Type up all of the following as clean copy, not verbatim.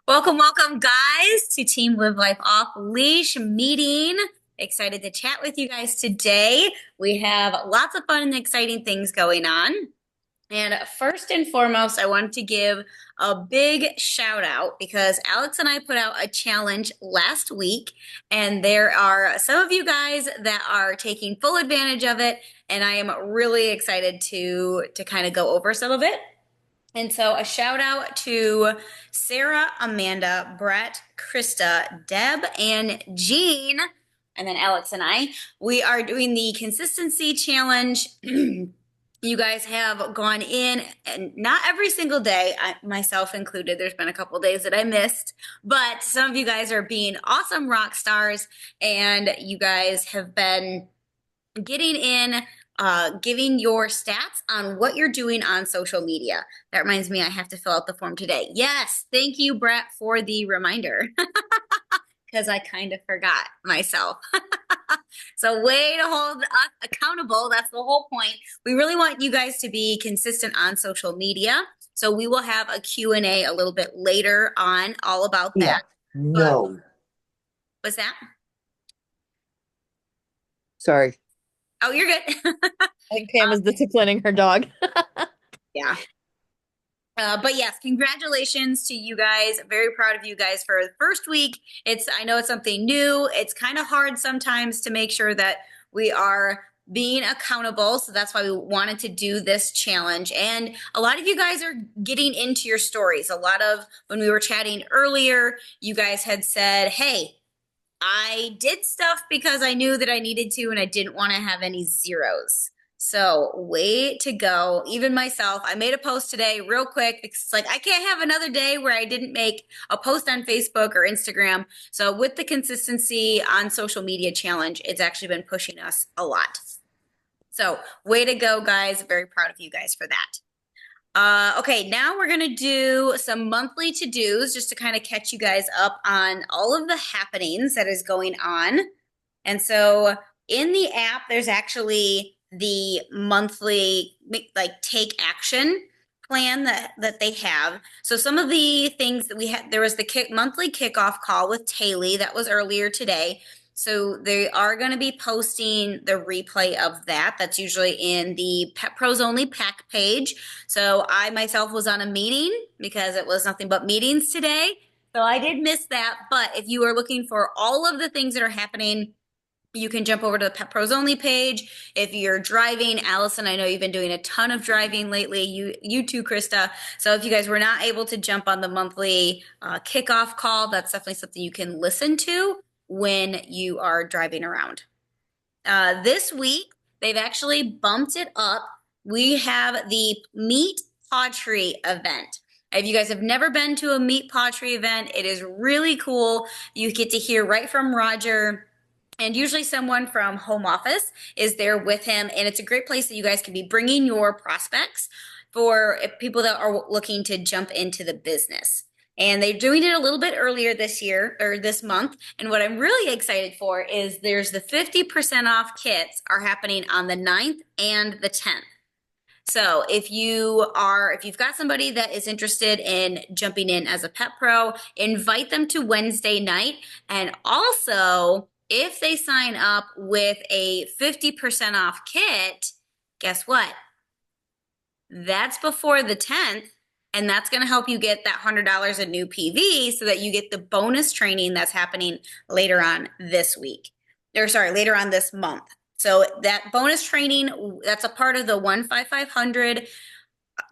Welcome, guys, to Team Live Life Off Leash meeting. Excited to chat with you guys today. We have lots of fun and exciting things going on. And first and foremost, I wanted to give a big shout out because Alex and I put out a challenge last week, and there are some of you guys that are taking full advantage of it, and I am really excited to kind of go over some of it. And so a shout out to Sarah, Amanda, Brett, Krista, Deb, and Jean, and then Alex and I. We are doing the consistency challenge. You guys have gone in, and not every single day, myself included. There's been a couple days that I missed, but some of you guys are being awesome rock stars, and you guys have been getting in, giving your stats on what you're doing on social media. That reminds me, I have to fill out the form today. Yes, thank you, Brett, for the reminder, because I kind of forgot myself. So way to hold us accountable. That's the whole point. We really want you guys to be consistent on social media. So we will have a Q&A a little bit later on all about that. No. What's that? Sorry. Oh, you're good. I think Pam is disciplining her dog. Yeah. But yes, congratulations to you guys. Very proud of you guys for the first week. I know it's something new. It's kind of hard sometimes to make sure that we are being accountable. So that's why we wanted to do this challenge. And a lot of you guys are getting into your stories. When we were chatting earlier, you guys had said, hey, I did stuff because I knew that I needed to and I didn't want to have any zeros. So way to go. Even myself, I made a post today real quick. It's like I can't have another day where I didn't make a post on Facebook or Instagram. So with the consistency on social media challenge, it's actually been pushing us a lot. So way to go, guys. Very proud of you guys for that. Okay, now we're going to do some monthly to-dos just to kind of catch you guys up on all of the happenings that is going on. And so in the app, there's actually the monthly like take action plan that they have. So some of the things that we had, there was the monthly kickoff call with Taylor that was earlier today. So they are going to be posting the replay of that. That's usually in the Pet Pros Only pack page. So I myself was on a meeting because it was nothing but meetings today. So I did miss that. But if you are looking for all of the things that are happening, you can jump over to the Pet Pros Only page. If you're driving, Allison, I know you've been doing a ton of driving lately. You too, Krista. So if you guys were not able to jump on the monthly kickoff call, that's definitely something you can listen to when you are driving around. This week, they've actually bumped it up. We have the Meet pawTree event. If you guys have never been to a Meet pawTree event, it is really cool. You get to hear right from Roger. And usually someone from home office is there with him. And it's a great place that you guys can be bringing your prospects for people that are looking to jump into the business. And they're doing it a little bit earlier this year or this month. And what I'm really excited for is there's the 50% off kits are happening on the 9th and the 10th. So if you've got somebody that is interested in jumping in as a pet pro, invite them to Wednesday night. And also, if they sign up with a 50% off kit, guess what? That's before the 10th. And that's going to help you get that $100 in new PV so that you get the bonus training that's happening later on this week. Later on this month. So that bonus training, that's a part of the 15500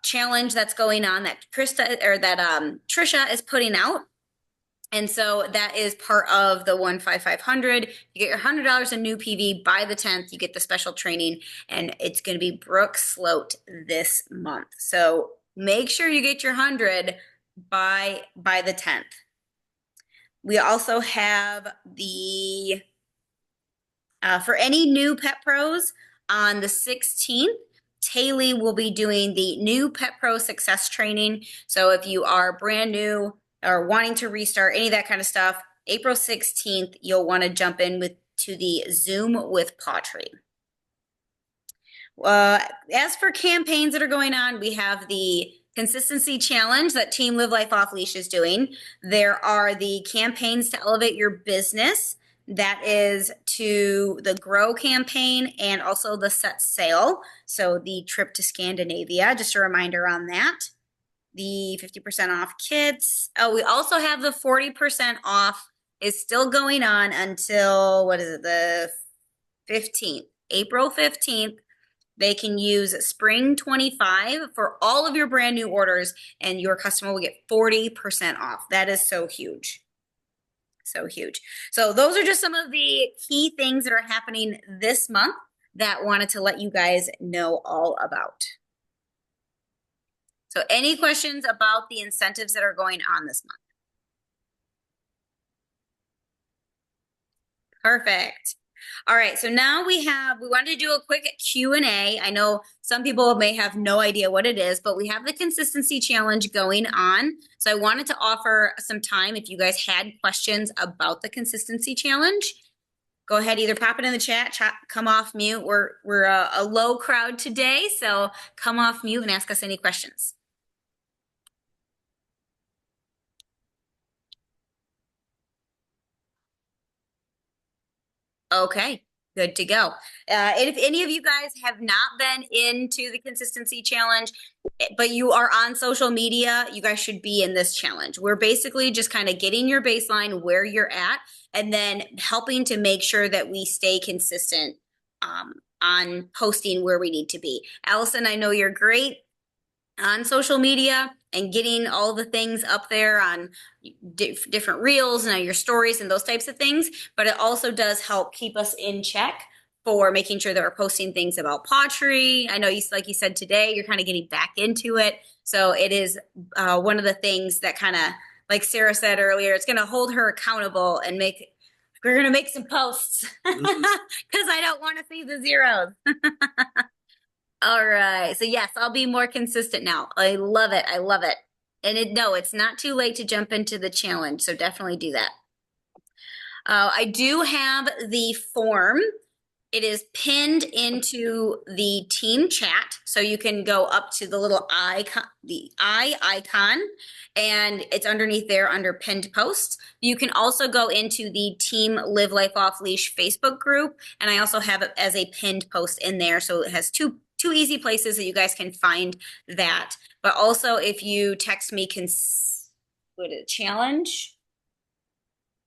challenge that's going on that Trisha is putting out. And so that is part of the 15500. You get your $100 in new PV by the 10th. You get the special training, and it's going to be Brooke Sloat this month. So make sure you get your 100 by the 10th. We also have the for any new pet pros on the 16th, Taylor will be doing the new Pet Pro Success Training. So if you are brand new or wanting to restart any of that kind of stuff, April 16th, you'll want to jump in to the Zoom with pawTree. As for campaigns that are going on, we have the consistency challenge that Team Live Life Off Leash is doing. There are the campaigns to elevate your business. That is to the Grow campaign and also the Set Sail. So the trip to Scandinavia, just a reminder on that. The 50% off kits. Oh, we also have the 40% off is still going on until, what is it, the 15th, April 15th. They can use Spring 25 for all of your brand new orders, and your customer will get 40% off. That is so huge. So huge. So those are just some of the key things that are happening this month that wanted to let you guys know all about. So any questions about the incentives that are going on this month? Perfect. All right, so now we wanted to do a quick Q&A. I know some people may have no idea what it is, but we have the consistency challenge going on. So I wanted to offer some time if you guys had questions about the consistency challenge. Go ahead, either pop it in the chat, come off mute. We're a low crowd today, so come off mute and ask us any questions. Okay, good to go. And if any of you guys have not been into the consistency challenge, but you are on social media, you guys should be in this challenge. We're basically just kind of getting your baseline where you're at and then helping to make sure that we stay consistent on posting where we need to be. Allison, I know you're great on social media and getting all the things up there on different reels and your stories and those types of things, but it also does help keep us in check for making sure that we're posting things about pawTree. I know you, like you said today, you're kind of getting back into it. So it is one of the things that kind of, like Sarah said earlier, it's going to hold her accountable and we're going to make some posts because I don't want to see the zeros. All right. So yes, I'll be more consistent now. I love it. I love it. And it's not too late to jump into the challenge. So definitely do that. I do have the form. It is pinned into the team chat. So you can go up to the little icon, the icon, and it's underneath there under pinned posts. You can also go into the Team Live Life Off Leash Facebook group. And I also have it as a pinned post in there. So it has two easy places that you guys can find that. But also if you text me challenge.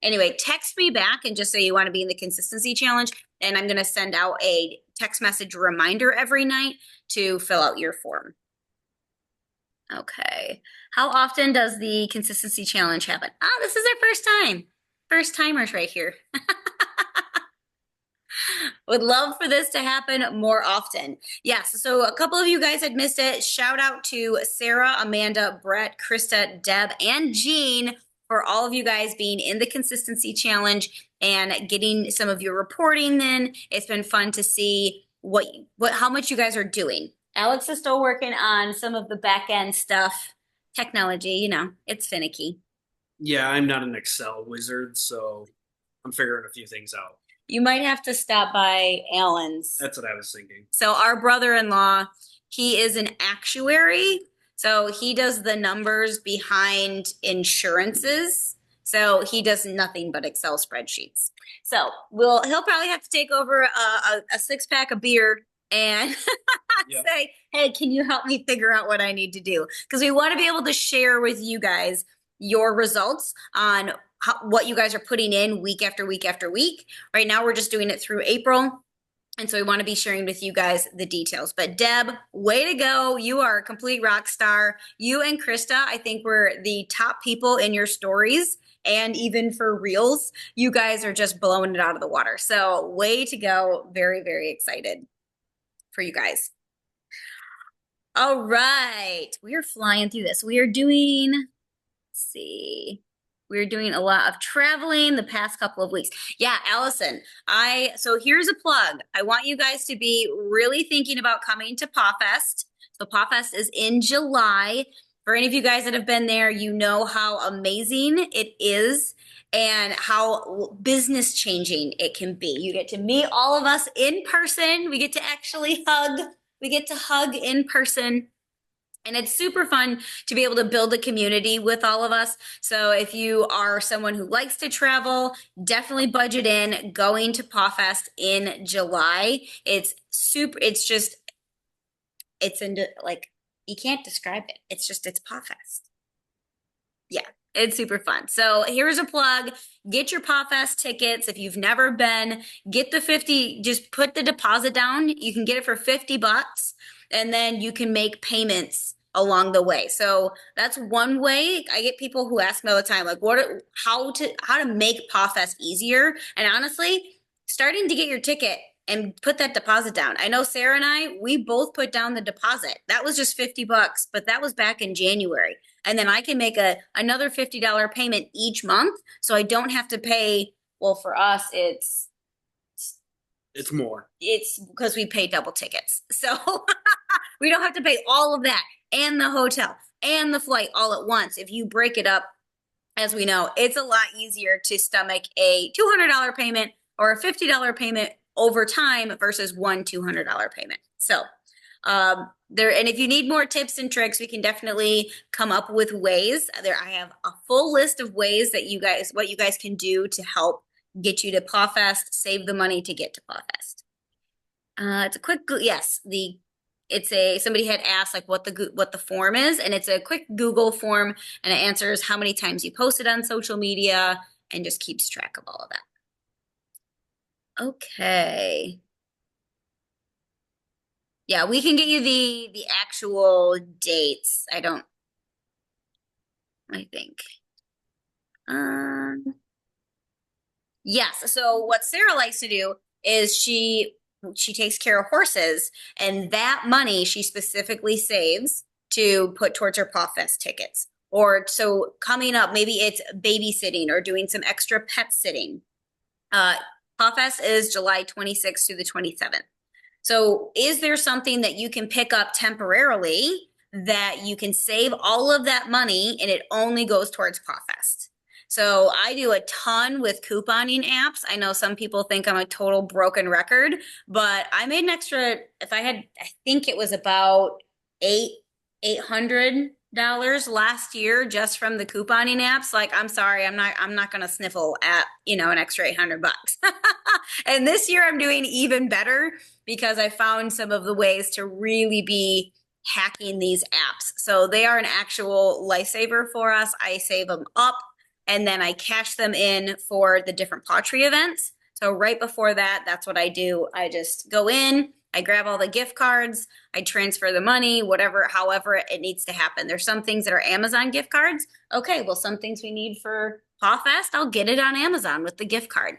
Anyway, text me back and just say you want to be in the consistency challenge. And I'm going to send out a text message reminder every night to fill out your form. Okay. How often does the consistency challenge happen? This is our first time. First timers right here. Would love for this to happen more often. Yes, so a couple of you guys had missed it. Shout out to Sarah, Amanda, Brett, Krista, Deb, and Jean for all of you guys being in the consistency challenge and getting some of your reporting in. It's been fun to see how much you guys are doing. Alex is still working on some of the back end stuff. Technology, it's finicky. Yeah, I'm not an Excel wizard, so I'm figuring a few things out. You might have to stop by Alan's. That's what I was thinking. So our brother-in-law, he is an actuary. So he does the numbers behind insurances. So he does nothing but Excel spreadsheets. So he'll probably have to take over a 6-pack of beer and say, hey, can you help me figure out what I need to do? Because we want to be able to share with you guys your results on what you guys are putting in week after week after week. Right now, we're just doing it through April. And so we want to be sharing with you guys the details. But Deb, way to go. You are a complete rock star. You and Krista, I think were the top people in your stories. And even for reels, you guys are just blowing it out of the water. So way to go. Very, very excited for you guys. All right. We are flying through this. We're doing a lot of traveling the past couple of weeks. Yeah, Allison, so here's a plug. I want you guys to be really thinking about coming to PawFest. So PawFest is in July. For any of you guys that have been there, you know how amazing it is and how business changing it can be. You get to meet all of us in person. We get to actually hug. We get to hug in person. And it's super fun to be able to build a community with all of us. So if you are someone who likes to travel, definitely budget in going to PawFest in July. It's super, it's just, it's into like, you can't describe it. It's PawFest. Yeah, it's super fun. So here's a plug. Get your PawFest tickets. If you've never been, get the 50, just put the deposit down. You can get it for $50 and then you can make payments along the way. So that's one way. I get people who ask me all the time, like how to make PawFest easier. And honestly, starting to get your ticket and put that deposit down. I know Sarah and we both put down the deposit. That was just $50, but that was back in January. And then I can make another $50 payment each month. So I don't have to pay. Well, for us, It's more. it's because we pay double tickets. So we don't have to pay all of that and the hotel and the flight all at once. If you break it up, as we know, it's a lot easier to stomach a $200 payment or a $50 payment over time versus one $200 payment. So there, and if you need more tips and tricks, we can definitely come up with ways. I have a full list of ways that what you guys can do to help get you to PawFest, save the money to get to PawFest. It's a quick, yes, somebody had asked like what the form is, and it's a quick Google form, and it answers how many times you posted on social media and just keeps track of all of that. Okay. Yeah, we can get you the actual dates. I think. Yes. So what Sarah likes to do is she takes care of horses, and that money she specifically saves to put towards her PawFest tickets. Or so coming up, maybe it's babysitting or doing some extra pet sitting. PawFest is July 26th through the 27th. So is there something that you can pick up temporarily that you can save all of that money and it only goes towards PawFest? So I do a ton with couponing apps. I know some people think I'm a total broken record, but I made an extra, I think it was about $800 last year just from the couponing apps. Like, I'm sorry, I'm not gonna sniffle at, an extra $800. And this year I'm doing even better because I found some of the ways to really be hacking these apps. So they are an actual lifesaver for us. I save them up and then I cash them in for the different pawTree events. So right before that, that's what I do. I just go in, I grab all the gift cards, I transfer the money, however it needs to happen. There's some things that are Amazon gift cards. Okay, well, some things we need for PawFest, I'll get it on Amazon with the gift card.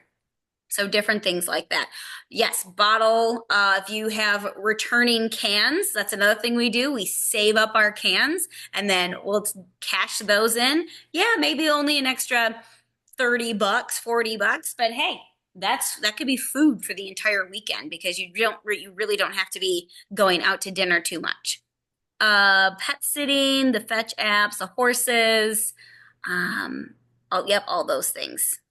So different things like that. Yes, bottle. If you have returning cans, that's another thing we do. We save up our cans and then we'll cash those in. Yeah, maybe only an extra $30, $40, but hey, that could be food for the entire weekend because you really don't have to be going out to dinner too much. Pet sitting, the fetch apps, the horses, all those things.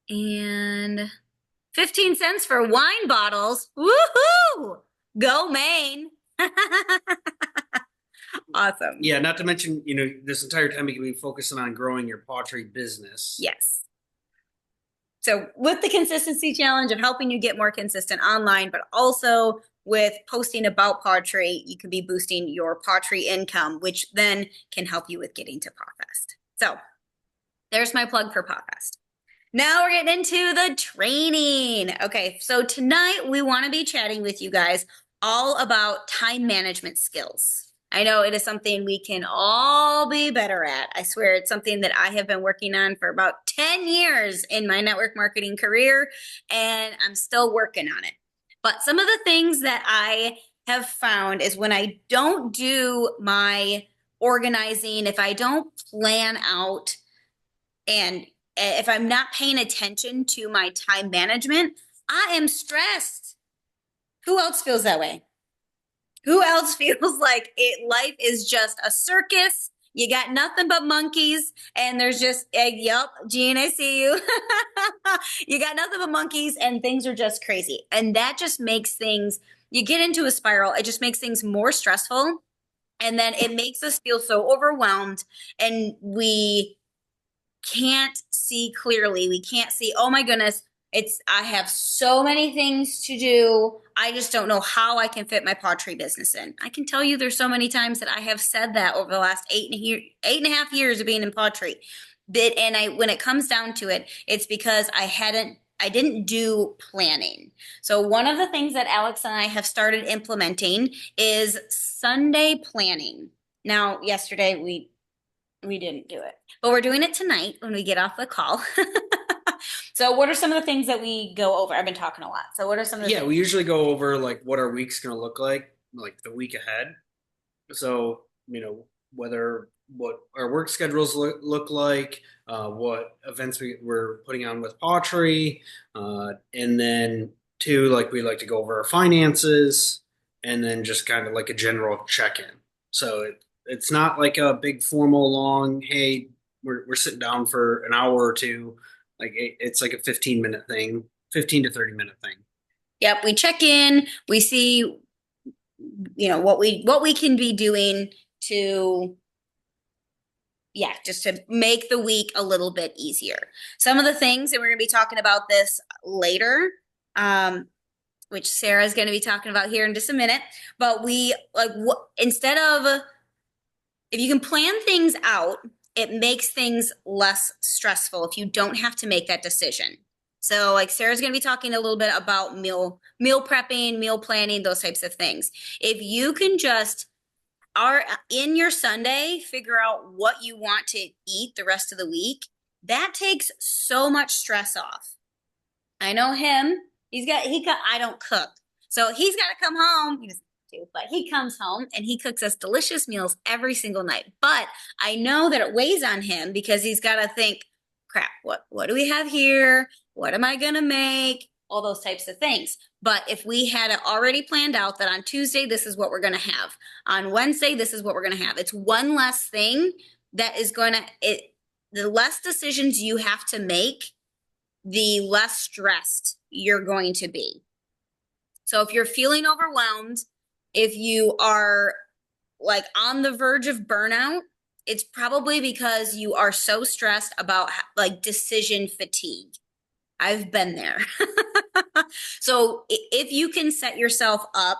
And 15 cents for wine bottles. Woohoo! Go Maine. Awesome. Yeah, not to mention, this entire time you can be focusing on growing your pawTree business. Yes. So with the consistency challenge of helping you get more consistent online, but also with posting about pawTree, you can be boosting your pawTree income, which then can help you with getting to PawFest. So there's my plug for PawFest. Now we're getting into the training. Okay, so tonight we want to be chatting with you guys all about time management skills. I know it is something we can all be better at. I swear it's something that I have been working on for about 10 years in my network marketing career, and I'm still working on it. But some of the things that I have found is when I don't do my organizing, if I don't plan out, and if I'm not paying attention to my time management, I am stressed. Who else feels that way? Who else feels like life is just a circus? You got nothing but monkeys, and there's just, yep, Jean, I see you. You got nothing but monkeys, and things are just crazy. And that just makes things, you get into a spiral. It just makes things more stressful. And then it makes us feel so overwhelmed, and we can't see clearly. We can't see, oh my goodness, I have so many things to do. I just don't know how I can fit my pawTree business in. I can tell you there's so many times that I have said that over the last 8.5 years of being in pawTree. When it comes down to it, it's because I didn't do planning. So one of the things that Alex and I have started implementing is Sunday planning. Now, yesterday we didn't do it, but we're doing it tonight when we get off the call. So what are some of the things that we go over? I've been talking a lot. So what are some of the Yeah, things? we usually go over like what our week's going to look like the week ahead. So, whether what our work schedules look like, what events we're putting on with pawTree, and then two, like we like to go over our finances, and then just kind of like a general check-in. So it's not like a big formal long, hey, we're sitting down for an hour or two. Like it's like a 15-minute thing, 15 to 30-minute thing. Yep, we check in, we see, what we can be doing to, yeah, just to make the week a little bit easier. Some of the things, and we're going to be talking about this later, which Sarah's going to be talking about here in just a minute. But instead of, if you can plan things out, it makes things less stressful if you don't have to make that decision. So like Sarah's going to be talking a little bit about meal prepping, meal planning, those types of things. If you can just are in your Sunday, figure out what you want to eat the rest of the week, that takes so much stress off. I know him. I don't cook. So he's got to come home. He doesn't do, but he comes home and he cooks us delicious meals every single night. But I know that it weighs on him because he's got to think, crap, what do we have here? What am I going to make? All those types of things. But if we had it already planned out that on Tuesday, this is what we're going to have. On Wednesday, this is what we're going to have. It's one less thing that is the less decisions you have to make, the less stressed you're going to be. So if you're feeling overwhelmed, if you are like on the verge of burnout, it's probably because you are so stressed about like decision fatigue. I've been there. So if you can set yourself up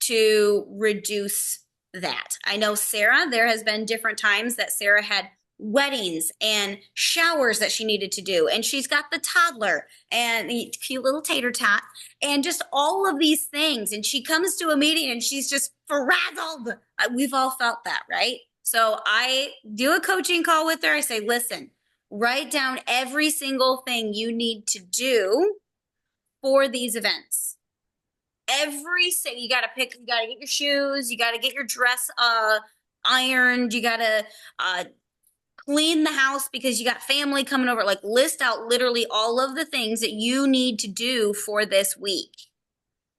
to reduce that. I know Sarah, there has been different times that Sarah had weddings and showers that she needed to do. And she's got the toddler and the cute little tater tot and just all of these things. And she comes to a meeting and she's just frazzled. We've all felt that, right? So I do a coaching call with her. I say, listen, write down every single thing you need to do for these events. You got to get your shoes, you got to get your dress ironed, you got to clean the house because you got family coming over. Like list out literally all of the things that you need to do for this week.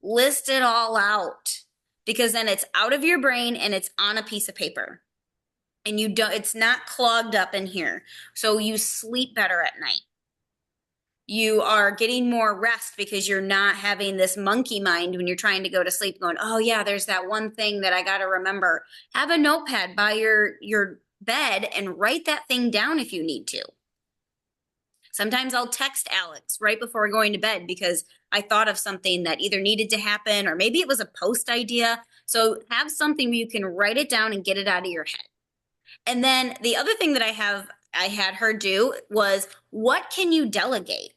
List it all out because then it's out of your brain and it's on a piece of paper. And it's not clogged up in here. So you sleep better at night. You are getting more rest because you're not having this monkey mind when you're trying to go to sleep going, oh yeah, there's that one thing that I got to remember. Have a notepad by your bed and write that thing down if you need to. Sometimes I'll text Alex right before going to bed because I thought of something that either needed to happen or maybe it was a post idea. So have something where you can write it down and get it out of your head. And then the other thing that I had her do was, what can you delegate?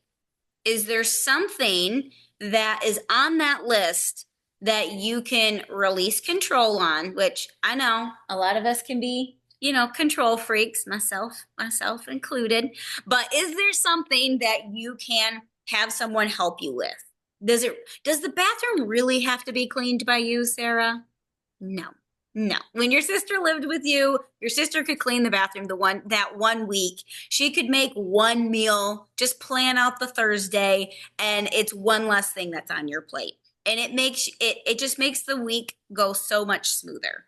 Is there something that is on that list that you can release control on, which I know a lot of us can be, control freaks, myself included. But is there something that you can have someone help you with? Does the bathroom really have to be cleaned by you, Sarah? No. No. When your sister lived with you, your sister could clean the bathroom that one week. She could make one meal, just plan out the Thursday, and it's one less thing that's on your plate. And it just makes the week go so much smoother.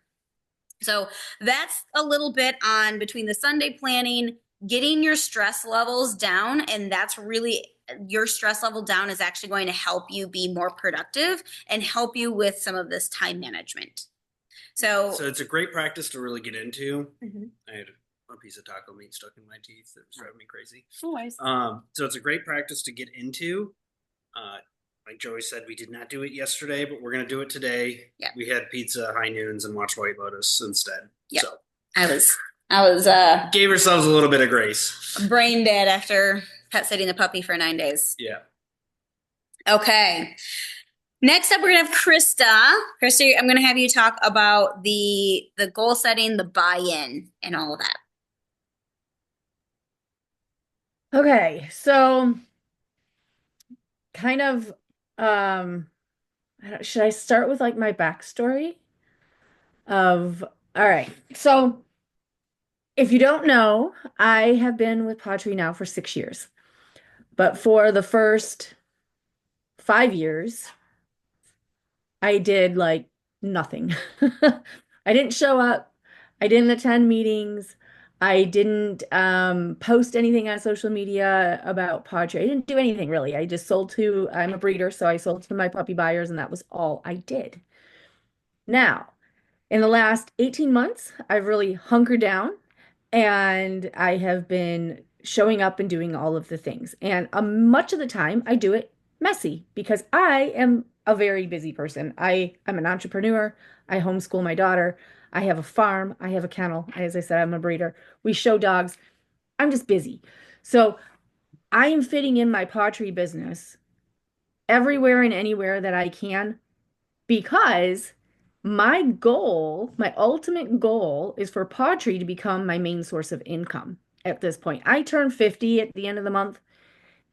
So that's a little bit on between the Sunday planning, getting your stress levels down, and that's really your stress level down is actually going to help you be more productive and help you with some of this time management. Yeah. So, So it's a great practice to really get into. mhm. I had a piece of taco meat stuck in my teeth that was driving me crazy. Always. So it's a great practice to get into. Uh, like Joey said, we did not do it yesterday, but we're gonna do it today. Yep. We had pizza, high noons, and watched White Lotus instead. Yep. So I was gave ourselves a little bit of grace. brain dead after pet sitting the puppy for 9 days. Yeah. Okay. Next up, we're gonna have Krista. Krista, I'm gonna have you talk about the goal setting, the buy-in, and all of that. Okay, so kind of, um, should I start with like my backstory of, all right. So if you don't know, I have been with pawTree now for 6 years, but for the first 5 years, I did like nothing. I didn't show up. I didn't attend meetings. I didn't post anything on social media about pawTree. I didn't do anything really. I just sold to, I'm a breeder, so I sold to my puppy buyers, and that was all I did. Now, in the last 18 months, I've really hunkered down and I have been showing up and doing all of the things. And much of the time, I do it messy because I am a very busy person. I'm an entrepreneur. I homeschool my daughter. I have a farm. I have a kennel. As I said, I'm a breeder. We show dogs. I'm just busy. So I am fitting in my pawTree business everywhere and anywhere that I can because my goal, my ultimate goal is for pawTree to become my main source of income at this point. I turn 50 at the end of the month,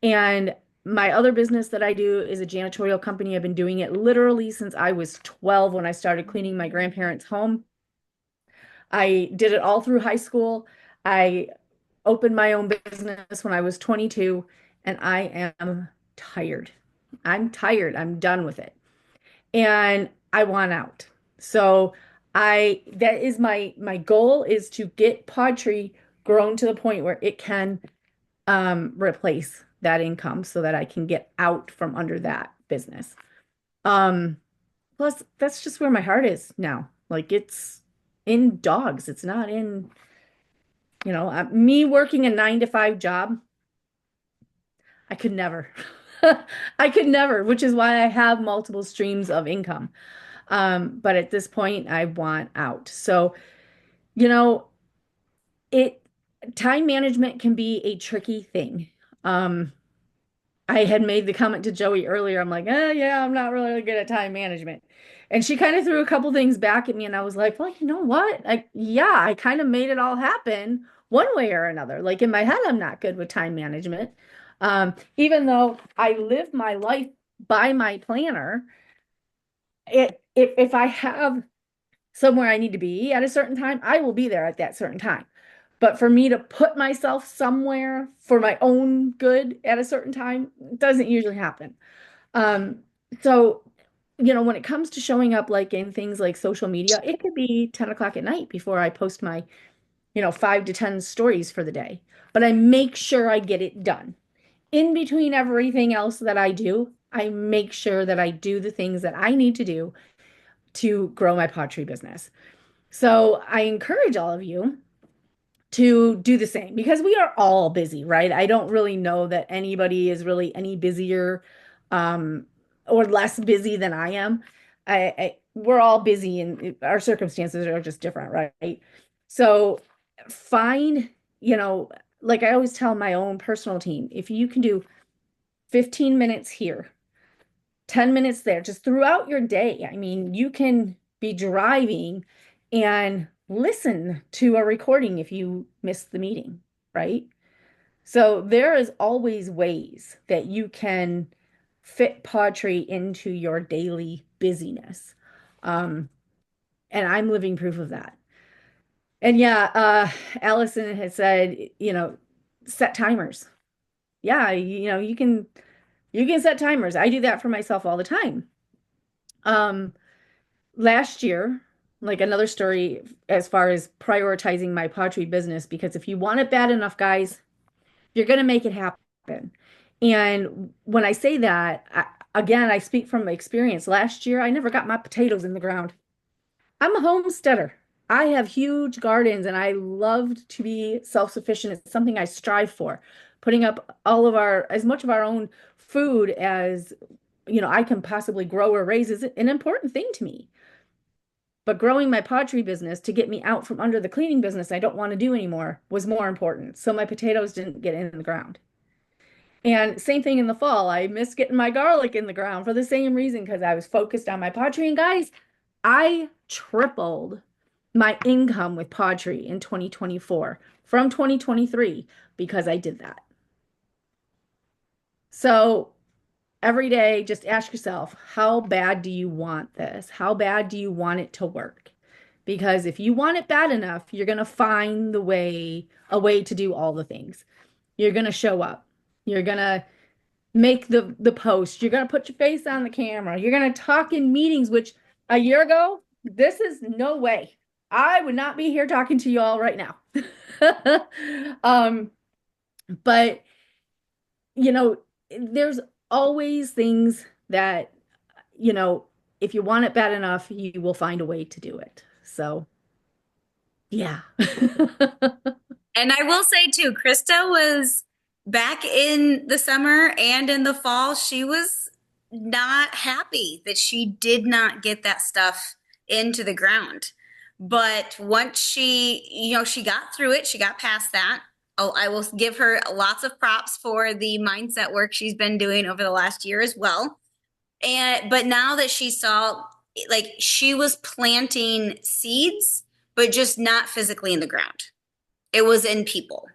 and my other business that I do is a janitorial company. I've been doing it literally since I was 12 when I started cleaning my grandparents' home. I did it all through high school. I opened my own business when I was 22, and I am tired. I'm tired. I'm done with it. And I want out. So I that is my goal is to get pawTree grown to the point where it can replace that income so that I can get out from under that business. Um Plus that's just where my heart is now. Like it's in dogs. It's not in, me working a 9 to 5 job. I could never. I could never, which is why I have multiple streams of income. But at this point, I want out. So, you know, it time management can be a tricky thing. Um, I had made the comment to Joey earlier. I'm like, yeah, I'm not really good at time management. And she kind of threw a couple things back at me, and I was like, well, you know what? Yeah, I kind of made it all happen one way or another. Like in my head, I'm not good with time management. Even though I live my life by my planner, if I have somewhere I need to be at a certain time, I will be there at that certain time. But for me to put myself somewhere for my own good at a certain time doesn't usually happen. Um, so, when it comes to showing up like in things like social media, it could be 10 o'clock at night before I post my, 5 to 10 stories for the day. But I make sure I get it done. In between everything else that I do, I make sure that I do the things that I need to do to grow my pawTree business. So I encourage all of you to do the same because we are all busy, right? I don't really know that anybody is really any busier um, or less busy than I am. We're all busy and our circumstances are just different, right? So find, you know, like I always tell my own personal team, if you can do 15 minutes here, 10 minutes there, just throughout your day. I mean, you can be driving and listen to a recording if you missed the meeting, right? So there is always ways that you can fit pawTree into your daily busyness. Um, and I'm living proof of that. And yeah, Allison had said, set timers. Yeah, you can set timers. I do that for myself all the time. Um, Last year, like another story as far as prioritizing my pawTree business, because if you want it bad enough, guys, you're going to make it happen. And when I say that, again, I speak from experience. Last year, I never got my potatoes in the ground. I'm a homesteader. I have huge gardens and I love to be self-sufficient. It's something I strive for. Putting up all of our, as much of our own food as, I can possibly grow or raise is an important thing to me. But growing my pawTree business to get me out from under the cleaning business I don't want to do anymore was more important. So my potatoes didn't get in the ground. And same thing in the fall. I missed getting my garlic in the ground for the same reason because I was focused on my pawTree. And guys, I tripled my income with pawTree in 2024 from 2023 because I did that. So every day, just ask yourself, how bad do you want this? How bad do you want it to work? Because if you want it bad enough, you're going to find a way to do all the things. You're going to show up. You're going to make the post. You're going to put your face on the camera. You're going to talk in meetings, which a year ago, this is no way. I would not be here talking to you all right now. um, but you know, there's always things that, you know, if you want it bad enough, you will find a way to do it. So, yeah. And I will say too, Krista was back in the summer and in the fall, she was not happy that she did not get that stuff into the ground. But once she got through it, she got past that. Oh, I will give her lots of props for the mindset work she's been doing over the last year as well. But now that she saw, like, she was planting seeds, but just not physically in the ground. It was in people.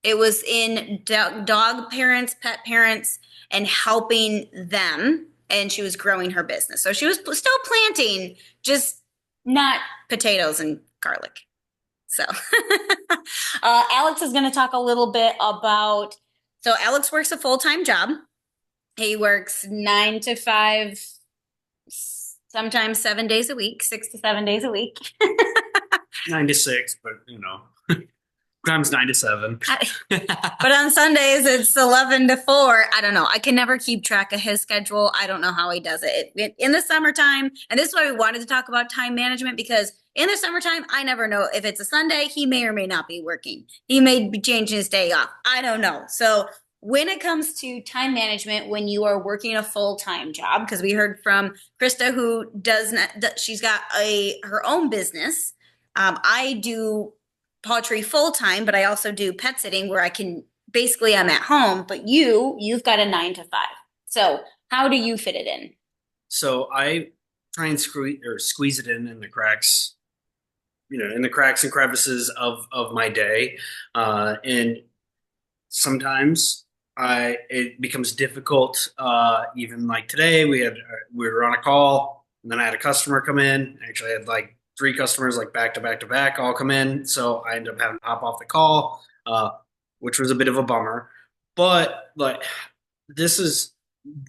It was in dog parents, pet parents, and helping them. And she was growing her business. So she was still planting, just not potatoes and garlic. So Alex is going to talk a little bit about. So Alex works a full-time job. He works 9 to 5, sometimes 7 days a week, 6 to 7 days a week. 9 to 6, but times 9 to 7. But on Sundays, it's 11 to 4. I don't know. I can never keep track of his schedule. I don't know how he does it. In the summertime, and this is why we wanted to talk about time management, because in the summertime, I never know if it's a Sunday, he may or may not be working. He may be changing his day off. I don't know. So when it comes to time management, when you are working a full-time job, because we heard from Krista, who does not, she's got her own business. I do pawTree full time, but I also do pet sitting where I'm at home, but you've got a 9 to 5. So how do you fit it in? So I try and squeeze it in the cracks, in the cracks and crevices of my day, and sometimes it becomes difficult. Even like today, we were on a call, and then I had a customer come in. Actually, I had like 3 customers like back to back to back all come in, so I ended up having to hop off the call, which was a bit of a bummer. But like, this is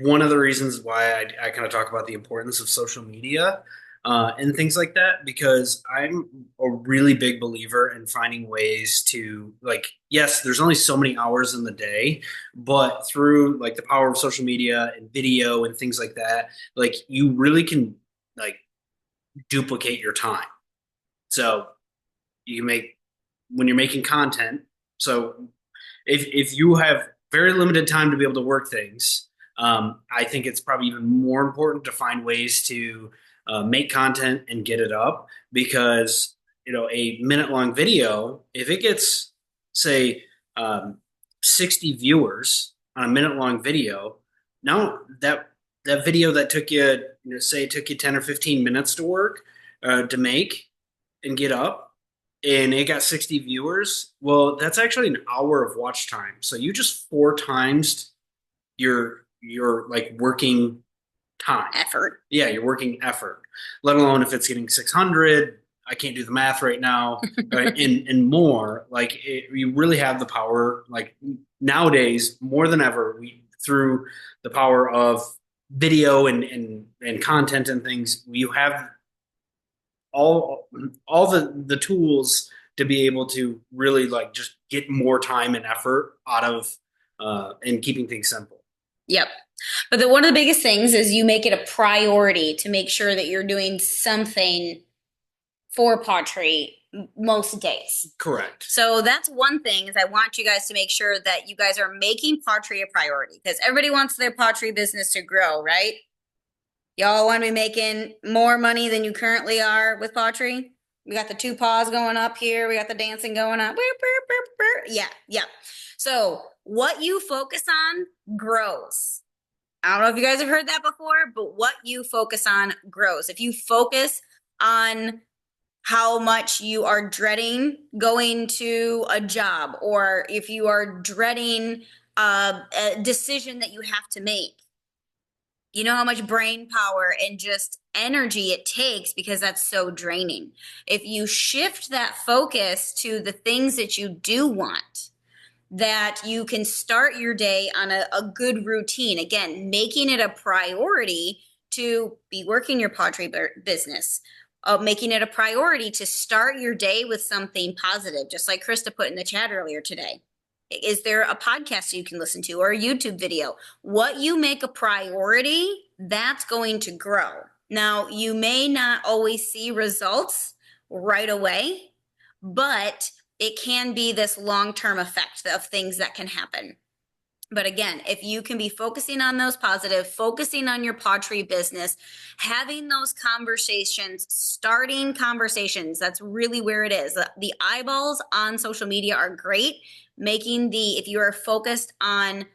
one of the reasons why I kind of talk about the importance of social media and things like that, because I'm a really big believer in finding ways to, like, yes, there's only so many hours in the day, but through like the power of social media and video and things like that, like you really can like duplicate your time. So you make when you're making content. So if you have very limited time to be able to work things, I think it's probably even more important to find ways to make content and get it up, because a minute long video, if it gets say 60 viewers on a minute long video, now that video that took you, say it took you 10 or 15 minutes to work, to make and get up, and it got 60 viewers, well, that's actually an hour of watch time. So you just 4 times your like working time. Effort. Yeah, your working effort. Let alone if it's getting 600, I can't do the math right now, right? and more. Like you really have the power. Like nowadays, more than ever, through the power of video and content and things, you have all the tools to be able to really like just get more time and effort out of and keeping things simple. Yep. But one of the biggest things is you make it a priority to make sure that you're doing something for pawTree most days. Correct. So that's one thing is I want you guys to make sure that you guys are making pawTree a priority because everybody wants their pawTree business to grow, right? Y'all want to be making more money than you currently are with pawTree? We got the two paws going up here. We got the dancing going up. Yeah, yeah. So what you focus on grows. I don't know if you guys have heard that before, but what you focus on grows. If you focus on how much you are dreading going to a job, or if you are dreading a decision that you have to make, you know how much brain power and just energy it takes because that's so draining. If you shift that focus to the things that you do want, that you can start your day on a good routine. Again, making it a priority to be working your pawTree business, making it a priority to start your day with something positive, just like Krista put in the chat earlier today. Is there a podcast you can listen to or a YouTube video? What you make a priority, that's going to grow. Now, you may not always see results right away, but it can be this long-term effect of things that can happen. But again, if you can be focusing on those positive, focusing on your pawTree business, having those conversations, starting conversations, that's really where it is. The eyeballs on social media are great. If you are focused on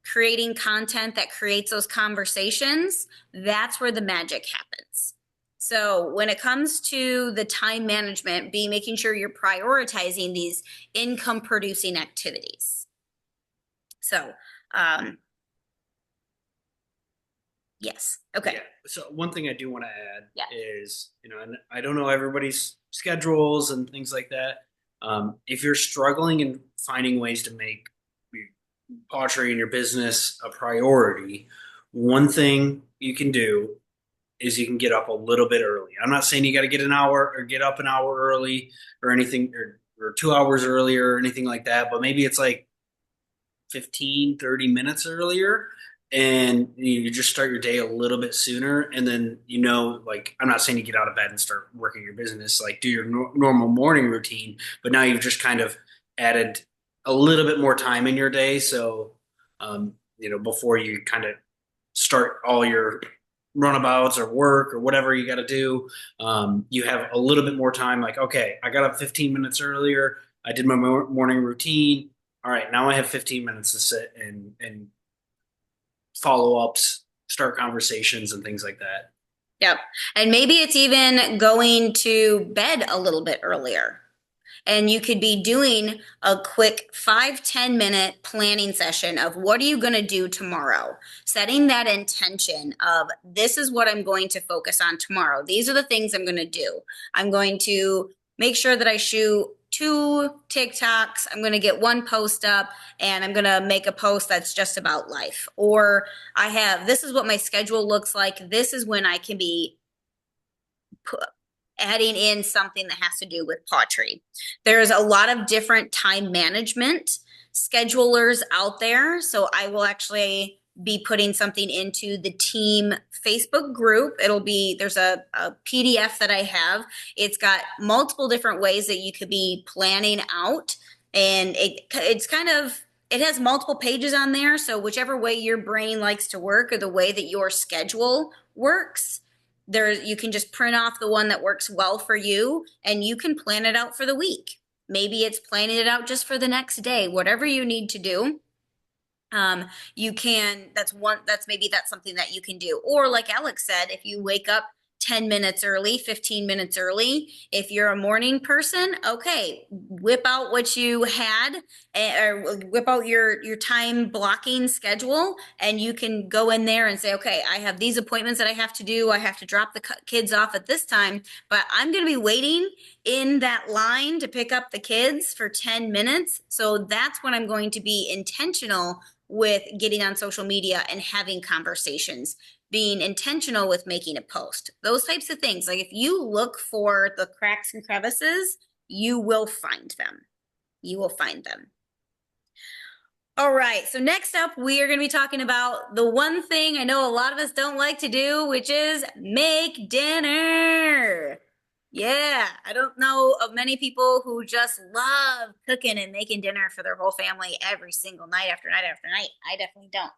creating content that creates those conversations, that's where the magic happens. So when it comes to the time management, be making sure you're prioritizing these income producing activities. So, yes. Okay. Yeah. So one thing I do want to add Yeah. is, and I don't know everybody's schedules and things like that. If you're struggling and finding ways to make pawTree and your business a priority, one thing you can do is you can get up a little bit early. I'm not saying you got to get an hour or get up an hour early or anything or 2 hours earlier or anything like that, but maybe it's like 15, 30 minutes earlier and you just start your day a little bit sooner. And then, like, I'm not saying you get out of bed and start working your business, like do your normal morning routine, but now you've just kind of added a little bit more time in your day. So, before you kind of start all your runabouts or work or whatever you got to do, you have a little bit more time. Like, okay, I got up 15 minutes earlier. I did my morning routine. All right, now I have 15 minutes to sit and follow ups, start conversations, and things like that. Yep. And maybe it's even going to bed a little bit earlier. And you could be doing a quick 5-10 minute planning session of what are you going to do tomorrow? Setting that intention of this is what I'm going to focus on tomorrow. These are the things I'm going to do. I'm going to make sure that I shoot 2 TikToks. I'm going to get 1 post up and I'm going to make a post that's just about life. Or this is what my schedule looks like. This is when I can be adding in something that has to do with pawTree. There's a lot of different time management schedulers out there. So I will actually be putting something into the team Facebook group. There's a PDF that I have. It's got multiple different ways that you could be planning out. And it has multiple pages on there. So whichever way your brain likes to work or the way that your schedule works, you can just print off the one that works well for you and you can plan it out for the week. Maybe it's planning it out just for the next day, whatever you need to do. That's something that you can do. Or like Alex said, if you wake up 10 minutes early, 15 minutes early. If you're a morning person, okay, whip out what you had or whip out your time blocking schedule and you can go in there and say, okay, I have these appointments that I have to do. I have to drop the kids off at this time, but I'm going to be waiting in that line to pick up the kids for 10 minutes. So that's when I'm going to be intentional with getting on social media and having conversations, being intentional with making a post, those types of things. Like if you look for the cracks and crevices, you will find them. You will find them. All right. So next up, we are going to be talking about the one thing I know a lot of us don't like to do, which is make dinner. Yeah, I don't know of many people who just love cooking and making dinner for their whole family every single night after night after night. I definitely don't.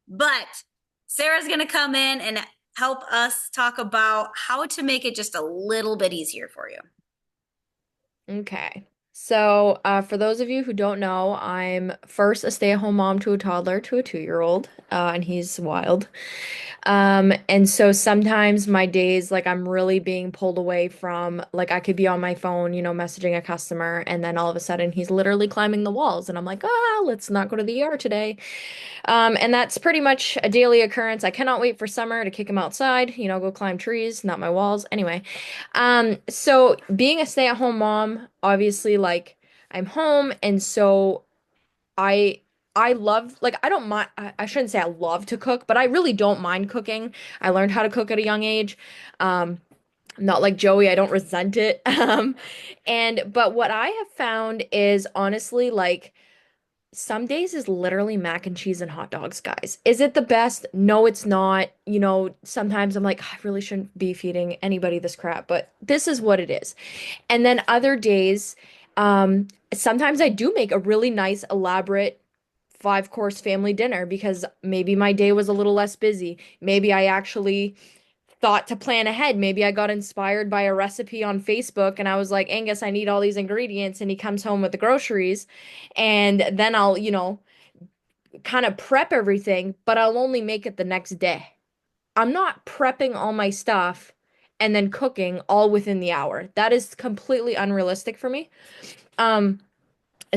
But Sarah's going to come in and help us talk about how to make it just a little bit easier for you. Okay. So, for those of you who don't know, I'm first a stay-at-home mom to a toddler to a 2-year-old, and he's wild. And so sometimes my days, like I'm really being pulled away from, like I could be on my phone, messaging a customer, and then all of a sudden he's literally climbing the walls, and I'm like, let's not go to the ER today. And that's pretty much a daily occurrence. I cannot wait for summer to kick him outside, go climb trees, not my walls. Anyway, so being a stay-at-home mom, obviously, like I'm home, and so I I love like I don't mind I shouldn't say I love to cook, but I really don't mind cooking. I learned how to cook at a young age. I'm not like Joey, I don't resent it. But what I have found is honestly like some days is literally mac and cheese and hot dogs, guys. Is it the best? No, it's not. Sometimes I'm like, I really shouldn't be feeding anybody this crap, but this is what it is. And then other days, sometimes I do make a really nice, elaborate 5-course family dinner because maybe my day was a little less busy. Maybe I actually thought to plan ahead. Maybe I got inspired by a recipe on Facebook and I was like, Angus, I need all these ingredients. And he comes home with the groceries. And then I'll, kind of prep everything, but I'll only make it the next day. I'm not prepping all my stuff and then cooking all within the hour. That is completely unrealistic for me. Um,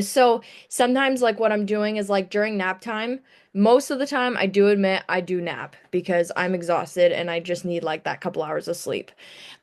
so sometimes like what I'm doing is like during nap time, most of the time I do admit I do nap because I'm exhausted and I just need like that couple hours of sleep.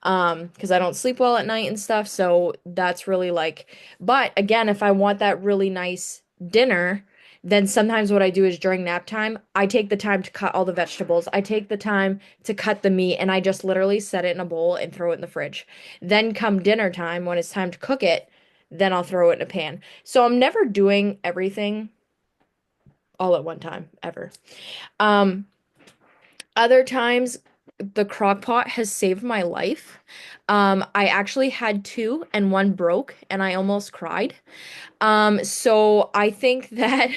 Because I don't sleep well at night and stuff, so that's really like, but again, if I want that really nice dinner, then sometimes what I do is during nap time, I take the time to cut all the vegetables. I take the time to cut the meat and I just literally set it in a bowl and throw it in the fridge. Then come dinner time when it's time to cook it, then I'll throw it in a pan. So I'm never doing everything all at one time, ever. Um, Other times, the crock pot has saved my life. I actually had two and one broke, and I almost cried. So I think that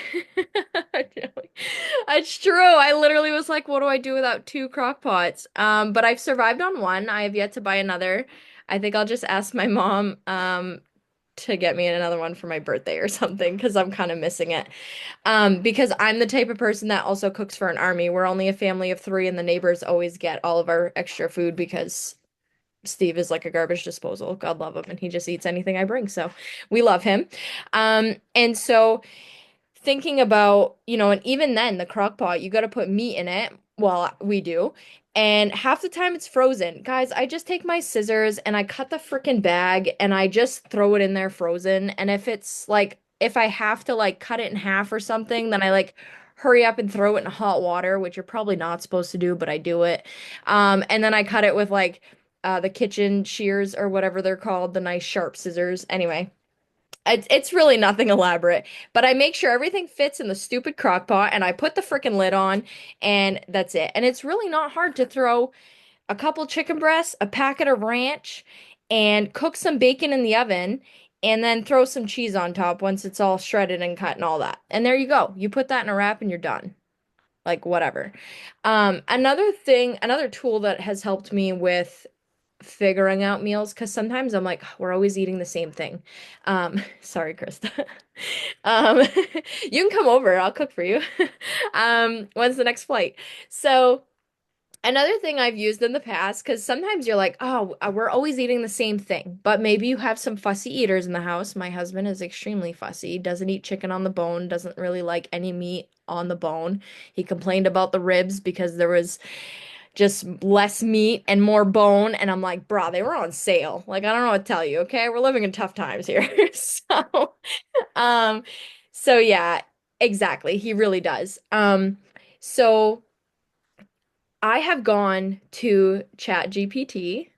it's true. I literally was like, what do I do without two crock pots? But I've survived on one. I have yet to buy another. I think I'll just ask my mom, to get me another one for my birthday or something because I'm kind of missing it. Because I'm the type of person that also cooks for an army. We're only a family of three, and the neighbors always get all of our extra food because Steve is like a garbage disposal. God love him, and he just eats anything I bring. So we love him. And so thinking about, and even then, the crock pot, you got to put meat in it. Well, we do. And half the time it's frozen. Guys, I just take my scissors and I cut the freaking bag and I just throw it in there frozen. And if it's like, if I have to like cut it in half or something, then I like hurry up and throw it in hot water, which you're probably not supposed to do, but I do it. And then I cut it with like the kitchen shears or whatever they're called, the nice sharp scissors. Anyway. It's really nothing elaborate, but I make sure everything fits in the stupid crock pot and I put the freaking lid on and that's it. And it's really not hard to throw a couple chicken breasts, a packet of ranch, and cook some bacon in the oven and then throw some cheese on top once it's all shredded and cut and all that. And there you go. You put that in a wrap and you're done. Like whatever. Another tool that has helped me with figuring out meals because sometimes I'm like, we're always eating the same thing. Sorry, Krista. Um, you can come over, I'll cook for you. When's the next flight? So another thing I've used in the past, because sometimes you're like, oh, we're always eating the same thing, but maybe you have some fussy eaters in the house. My husband is extremely fussy, doesn't eat chicken on the bone, doesn't really like any meat on the bone. He complained about the ribs because there was just less meat and more bone. And I'm like, brah, they were on sale. Like, I don't know what to tell you, okay? We're living in tough times here. Um, so yeah, exactly. He really does. So I have gone to Chat GPT,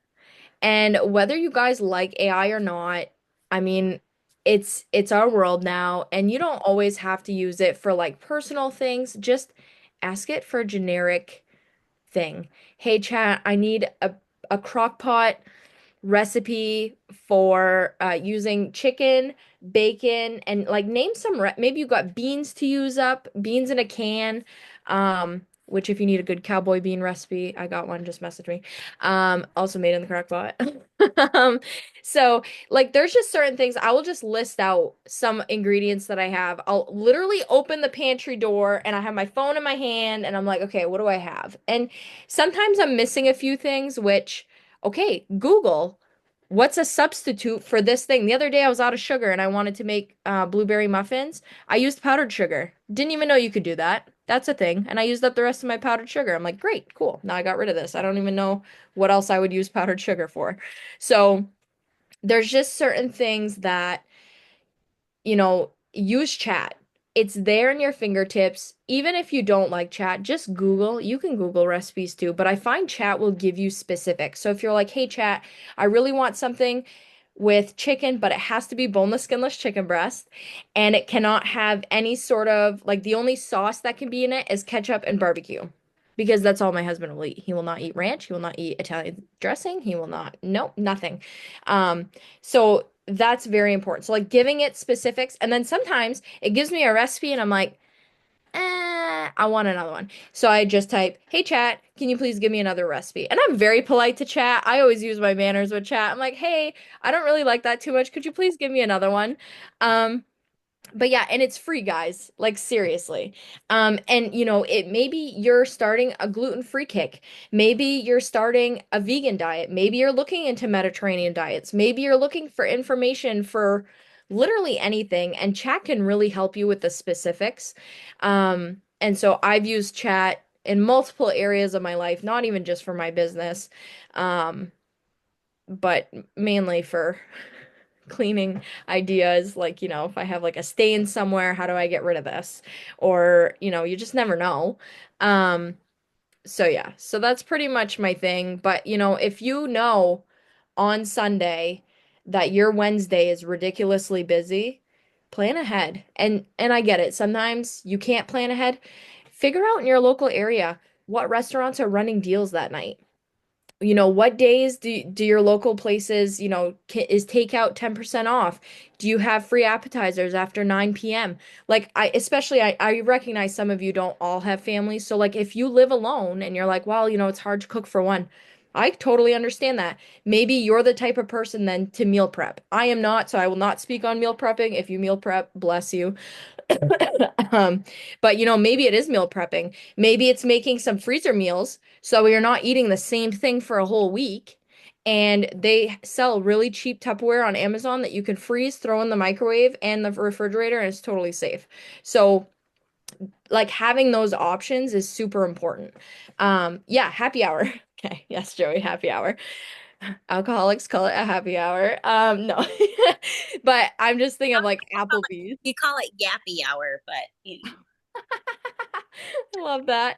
and whether you guys like AI or not, I mean, it's our world now, and you don't always have to use it for like personal things. Just ask it for generic thing. Hey chat, I need a crock pot recipe for using chicken, bacon, and like name some re maybe you got beans to use up, beans in a can. Which if you need a good cowboy bean recipe, I got one, just message me. Also made in the crock pot. Um, so like there's just certain things I will just list out some ingredients that I have. I'll literally open the pantry door and I have my phone in my hand and I'm like, okay, what do I have? And sometimes I'm missing a few things, which, okay, Google, what's a substitute for this thing? The other day I was out of sugar and I wanted to make blueberry muffins. I used powdered sugar. Didn't even know you could do that. That's a thing. And I used up the rest of my powdered sugar. I'm like, great, cool. Now I got rid of this. I don't even know what else I would use powdered sugar for. So there's just certain things that use chat. It's there in your fingertips. Even if you don't like chat, just Google. You can Google recipes too, but I find chat will give you specifics. So if you're like, hey, chat, I really want something with chicken, but it has to be boneless, skinless chicken breast, and it cannot have any sort of like the only sauce that can be in it is ketchup and barbecue. Because that's all my husband will eat. He will not eat ranch. He will not eat Italian dressing. He will not, nope, nothing. So that's very important. So like giving it specifics, and then sometimes it gives me a recipe and I'm like, I want another one. So I just type, hey chat, can you please give me another recipe? And I'm very polite to chat. I always use my manners with chat. I'm like, hey, I don't really like that too much. Could you please give me another one? Um, but yeah, and it's free, guys. Like seriously. And it maybe you're starting a gluten-free kick. Maybe you're starting a vegan diet. Maybe you're looking into Mediterranean diets. Maybe you're looking for information for literally anything, and chat can really help you with the specifics. And so I've used chat in multiple areas of my life, not even just for my business, um, but mainly for cleaning ideas like if I have like a stain somewhere, how do I get rid of this? Or you just never know. um so yeah, so that's pretty much my thing. But if on Sunday that your Wednesday is ridiculously busy, plan ahead. And I get it, sometimes you can't plan ahead. Figure out in your local area what restaurants are running deals that night. What days do your local places, is takeout 10% off? Do you have free appetizers after 9 p.m.? Like I recognize some of you don't all have families. So like if you live alone and you're like, well, it's hard to cook for one. I totally understand that. Maybe you're the type of person then to meal prep. I am not, so I will not speak on meal prepping. If you meal prep, bless you. Um, but maybe it is meal prepping. Maybe it's making some freezer meals so you're not eating the same thing for a whole week. And they sell really cheap Tupperware on Amazon that you can freeze, throw in the microwave and the refrigerator, and it's totally safe. So, like having those options is super important. Yeah, happy hour. Okay, yes, Joey, happy hour. Alcoholics call it a happy hour. No. But I'm just thinking of like Applebee's. You call it yappy hour, but I love that.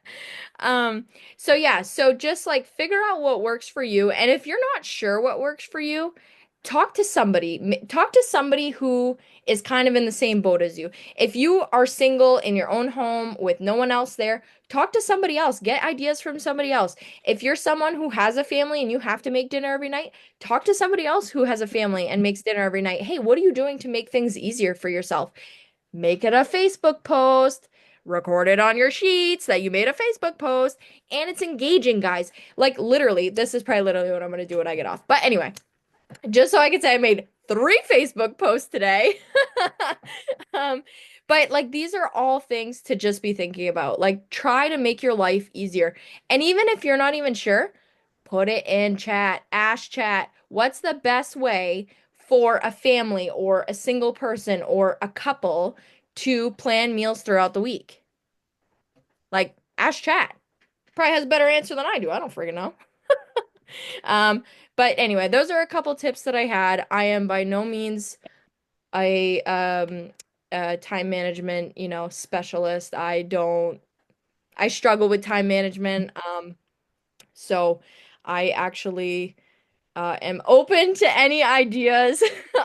Um, so yeah, so just like figure out what works for you. And if you're not sure what works for you, talk to somebody. Talk to somebody who is kind of in the same boat as you. If you are single in your own home with no one else there, talk to somebody else. Get ideas from somebody else. If you're someone who has a family and you have to make dinner every night, talk to somebody else who has a family and makes dinner every night. Hey, what are you doing to make things easier for yourself? Make it a Facebook post, record it on your sheets that you made a Facebook post, and it's engaging, guys. Like literally, this is probably literally what I'm gonna do when I get off. But anyway, just so I can say I made 3 Facebook posts today. Um, but like these are all things to just be thinking about. Like try to make your life easier. And even if you're not even sure, put it in chat, ask chat, what's the best way for a family or a single person or a couple to plan meals throughout the week? Like ask chat. Probably has a better answer than I do. I don't freaking know. Um, but anyway, those are a couple tips that I had. I am by no means a time management, specialist. I struggle with time management. So I actually am open to any ideas.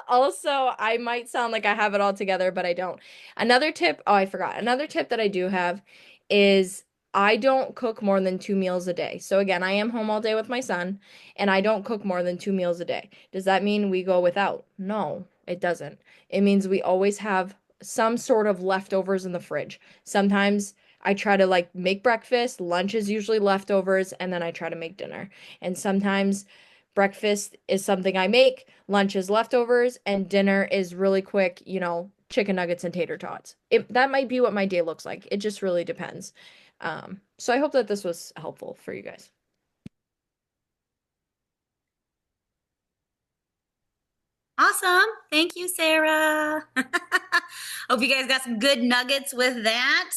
Also, I might sound like I have it all together, but I don't. Another tip, oh, I forgot. Another tip that I do have is I don't cook more than 2 meals a day. So again, I am home all day with my son, and I don't cook more than 2 meals a day. Does that mean we go without? No, it doesn't. It means we always have some sort of leftovers in the fridge. Sometimes I try to like make breakfast, lunch is usually leftovers, and then I try to make dinner. And sometimes breakfast is something I make, lunch is leftovers, and dinner is really quick, chicken nuggets and tater tots. That might be what my day looks like. It just really depends. So I hope that this was helpful for you guys. Awesome. Thank you, Sarah. Hope you guys got some good nuggets with that.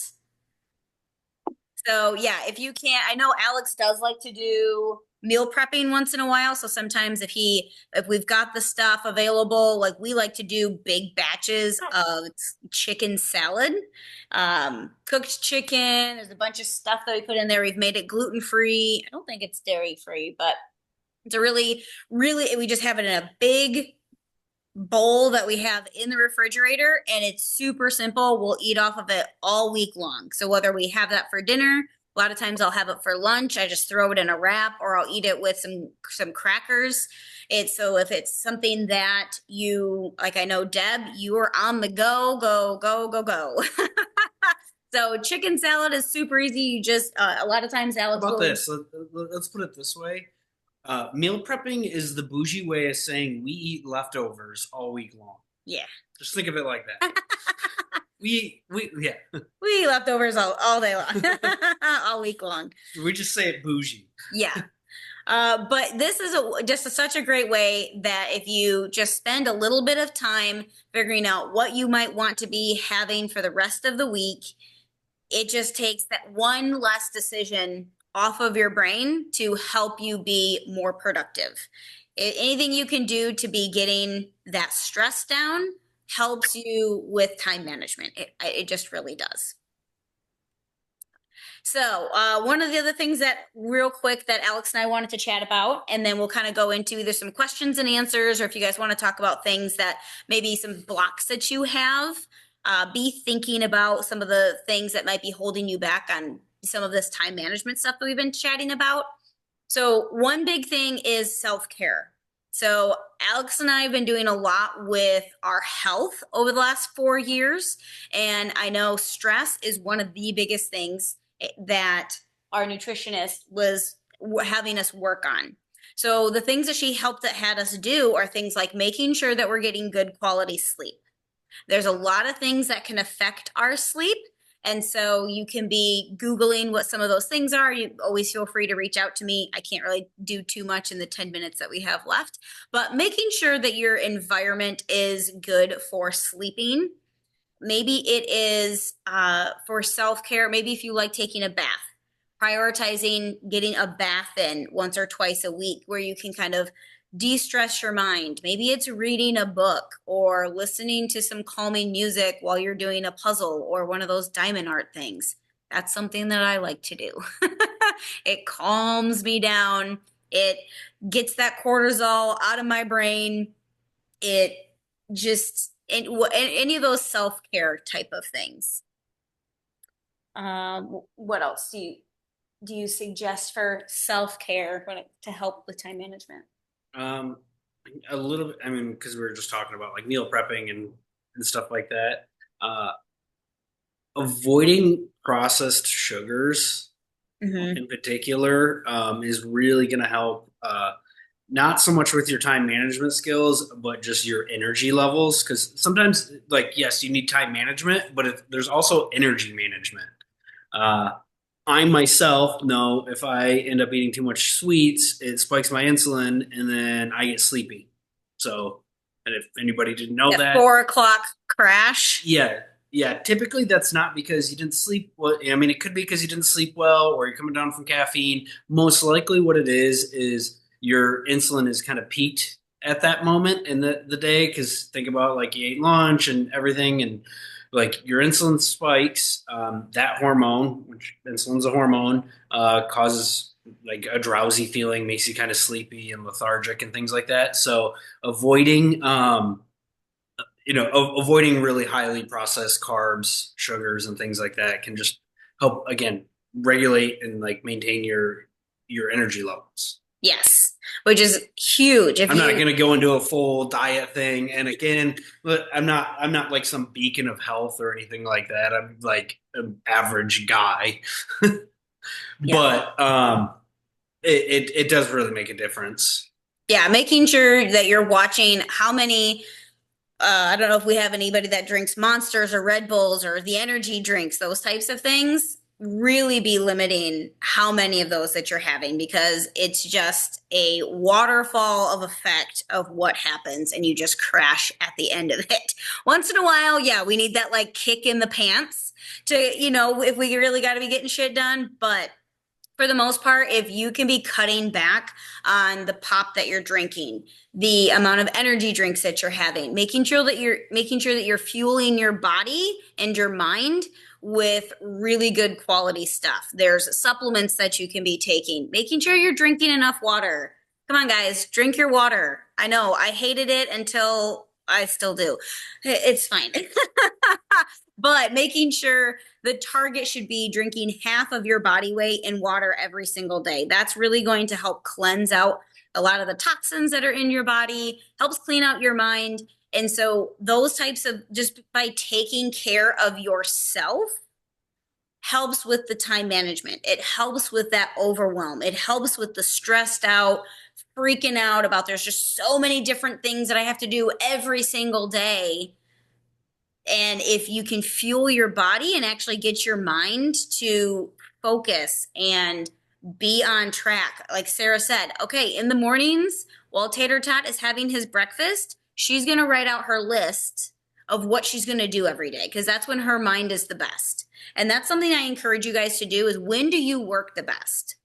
So yeah, if you can't, I know Alex does like to do meal prepping once in a while. So sometimes if we've got the stuff available, like we like to do big batches of chicken salad, cooked chicken. There's a bunch of stuff that we put in there. We've made it gluten-free. I don't think it's dairy-free, but it's a really, we just have it in a big bowl that we have in the refrigerator, and it's super simple. We'll eat off of it all week long. So whether we have that for dinner, a lot of times I'll have it for lunch. I just throw it in a wrap, or I'll eat it with some crackers. It's so if it's something that you like, I know Deb, you are on the go, go, go, go, go. So chicken salad is super easy. You just a lot of times Alex How about will. this? Let's put it this way. Meal prepping is the bougie way of saying we eat leftovers all week long. Yeah. Just think of it like that. Yeah. We eat leftovers all day long, all week long. We just say it bougie. Yeah. But this is such a great way that if you just spend a little bit of time figuring out what you might want to be having for the rest of the week, it just takes that one less decision off of your brain to help you be more productive. Anything you can do to be getting that stress down helps you with time management. It just really does. So one of the other things that real quick that Alex and I wanted to chat about, and then we'll kind of go into either some questions and answers, or if you guys want to talk about things that maybe some blocks that you have, be thinking about some of the things that might be holding you back on some of this time management stuff that we've been chatting about. So one big thing is self-care. So Alex and I have been doing a lot with our health over the last 4 years. And I know stress is one of the biggest things that our nutritionist was having us work on. So the things that she had us do are things like making sure that we're getting good quality sleep. There's a lot of things that can affect our sleep. And so you can be Googling what some of those things are. You always feel free to reach out to me. I can't really do too much in the 10 minutes that we have left, but making sure that your environment is good for sleeping. Maybe it is for self-care. Maybe if you like taking a bath, prioritizing getting a bath in once or twice a week where you can kind of de-stress your mind. Maybe it's reading a book or listening to some calming music while you're doing a puzzle or one of those diamond art things. That's something that I like to do. It calms me down. It gets that cortisol out of my brain. It just any of those self-care type of things. What else do you suggest for self-care to help with time management? Um, a little bit. I mean, because we were just talking about like meal prepping and stuff like that. Avoiding processed sugars in particular is really going to help. Not so much with your time management skills, but just your energy levels. Because sometimes, like, yes, you need time management, but there's also energy management. Uh, I myself know if I end up eating too much sweets, it spikes my insulin and then I get sleepy. So, and if anybody didn't know that, 4 o'clock crash. yeah, yeah. Typically, that's not because you didn't sleep well. I mean, it could be because you didn't sleep well or you're coming down from caffeine. Most likely, what it is your insulin is kind of peaked at that moment in the day. Because think about like you ate lunch and everything, and like your insulin spikes. That hormone, which insulin's a hormone, causes like a drowsy feeling, makes you kind of sleepy and lethargic and things like that. So avoiding avoiding really highly processed carbs, sugars, and things like that can just help again regulate and like maintain your energy levels. Yes, which is huge. If I'm not you, going to go into a full diet thing. And again, I'm not like some beacon of health or anything like that. I'm like an average guy, yeah, but it does really make a difference. yeah, making sure that you're watching how many I don't know if we have anybody that drinks Monsters or Red Bulls or the energy drinks, those types of things. Really be limiting how many of those that you're having because it's just a waterfall of effect of what happens and you just crash at the end of it. Once in a while, yeah, we need that like kick in the pants to, if we really got to be getting shit done. But for the most part, if you can be cutting back on the pop that you're drinking, the amount of energy drinks that you're having, making sure that you're fueling your body and your mind with really good quality stuff. There's supplements that you can be taking, making sure you're drinking enough water. Come on, guys, drink your water. I know I hated it until I still do. It's fine. But making sure the target should be drinking half of your body weight in water every single day. That's really going to help cleanse out a lot of the toxins that are in your body, helps clean out your mind. And so, those types of just by taking care of yourself helps with the time management. It helps with that overwhelm. It helps with the stressed out, freaking out about there's just so many different things that I have to do every single day. And if you can fuel your body and actually get your mind to focus and be on track, like Sarah said, okay, in the mornings while Tater Tot is having his breakfast, she's going to write out her list of what she's going to do every day because that's when her mind is the best. And that's something I encourage you guys to do is when do you work the best?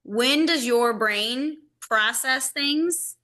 When does your brain process things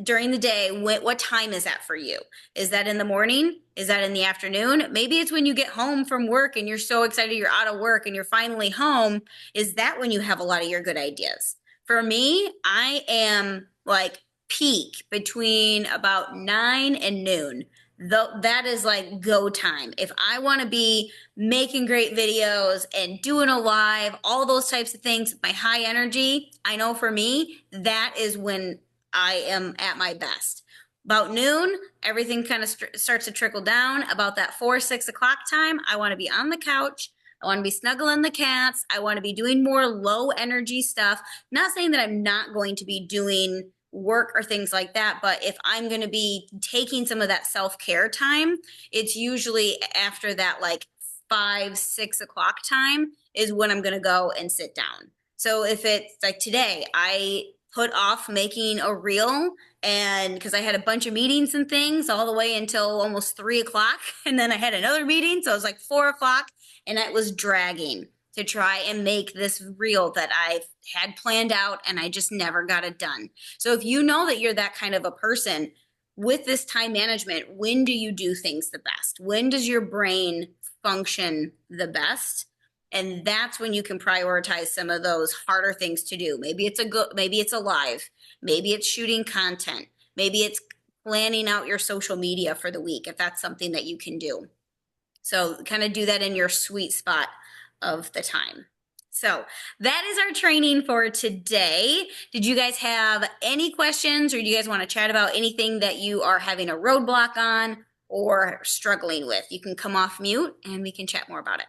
during the day? What time is that for you? Is that in the morning? Is that in the afternoon? Maybe it's when you get home from work and you're so excited you're out of work and you're finally home. Is that when you have a lot of your good ideas? For me, I am like peak between about 9 and noon. That is like go time. If I want to be making great videos and doing a live, all those types of things, my high energy, I know for me, that is when I am at my best. About noon, everything kind of starts to trickle down. About that 4, 6 o'clock time, I want to be on the couch. I want to be snuggling the cats. I want to be doing more low energy stuff. Not saying that I'm not going to be doing work or things like that, but if I'm going to be taking some of that self care time, it's usually after that like 5, 6 o'clock time is when I'm going to go and sit down. So if it's like today, I put off making a reel and because I had a bunch of meetings and things all the way until almost 3 o'clock. And then I had another meeting. So it was like 4 o'clock and it was dragging to try and make this reel that I had planned out and I just never got it done. So if you know that you're that kind of a person with this time management, when do you do things the best? When does your brain function the best? And that's when you can prioritize some of those harder things to do. Maybe it's a live, maybe it's shooting content, maybe it's planning out your social media for the week if that's something that you can do. So kind of do that in your sweet spot of the time. So that is our training for today. Did you guys have any questions or do you guys want to chat about anything that you are having a roadblock on or struggling with? You can come off mute and we can chat more about it.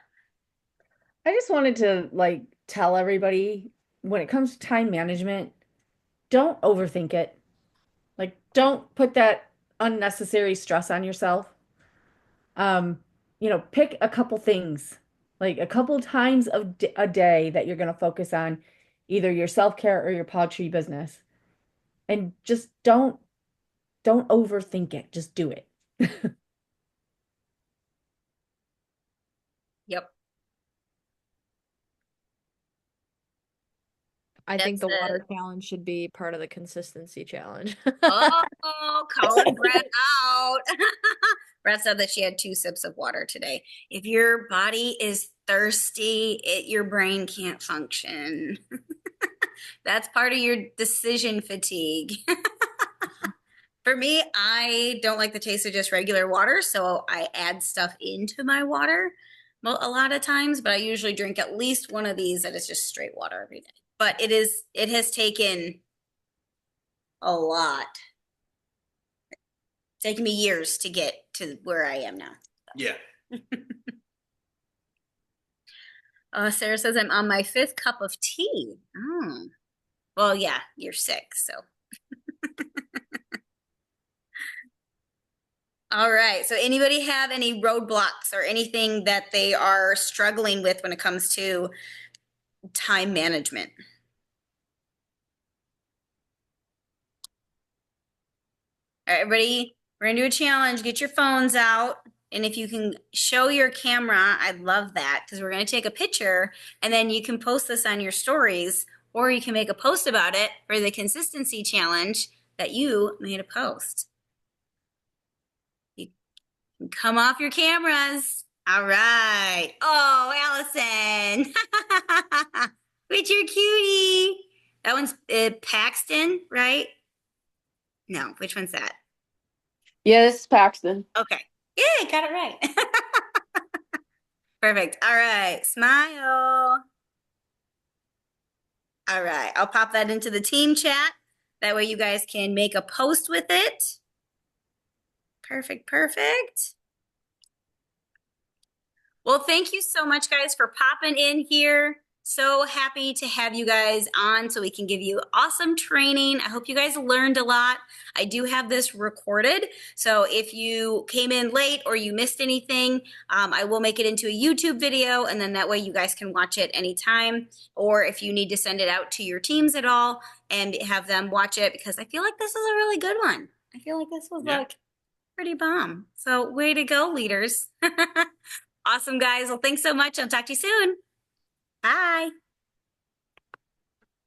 I just wanted to like tell everybody when it comes to time management, don't overthink it. Like, don't put that unnecessary stress on yourself. Um, pick a couple things, like a couple times of a day that you're going to focus on either your self-care or your pawTree business. And just don't overthink it. Just do it. Yep. I think That's the it. water challenge should be part of the consistency challenge. Oh, calling Brett out. Brett said that she had 2 sips of water today. If your body is thirsty, your brain can't function. That's part of your decision fatigue. For me, I don't like the taste of just regular water, so I add stuff into my water. a lot of times, but I usually drink at least one of these that is just straight water every day. But it has taken a lot. It's taken me years to get to where I am now. Yeah. Sarah says I'm on my 5th cup of tea. Oh. Well, yeah, you're sick, so. All right. So anybody have any roadblocks or anything that they are struggling with when it comes to time management? All right, everybody, we're gonna do a challenge. Get your phones out. And if you can show your camera, I'd love that because we're gonna take a picture and then you can post this on your stories or you can make a post about it for the consistency challenge that you made a post. You can come off your cameras. All right. Oh, Allison. With your cutie. That one's Paxton, right? No, which one's that? Yeah, this is Paxton. Okay. Yeah, got it right. Perfect. All right. Smile. All right. I'll pop that into the team chat. That way you guys can make a post with it. Perfect. Perfect. Well, thank you so much, guys, for popping in here. So happy to have you guys on so we can give you awesome training. I hope you guys learned a lot. I do have this recorded. So if you came in late or you missed anything, I will make it into a YouTube video. And then that way you guys can watch it anytime. Or if you need to send it out to your teams at all and have them watch it, because I feel like this is a really good one. I feel like this was like pretty bomb. So way to go, leaders. Awesome, guys. Well, thanks so much. I'll talk to you soon. Bye.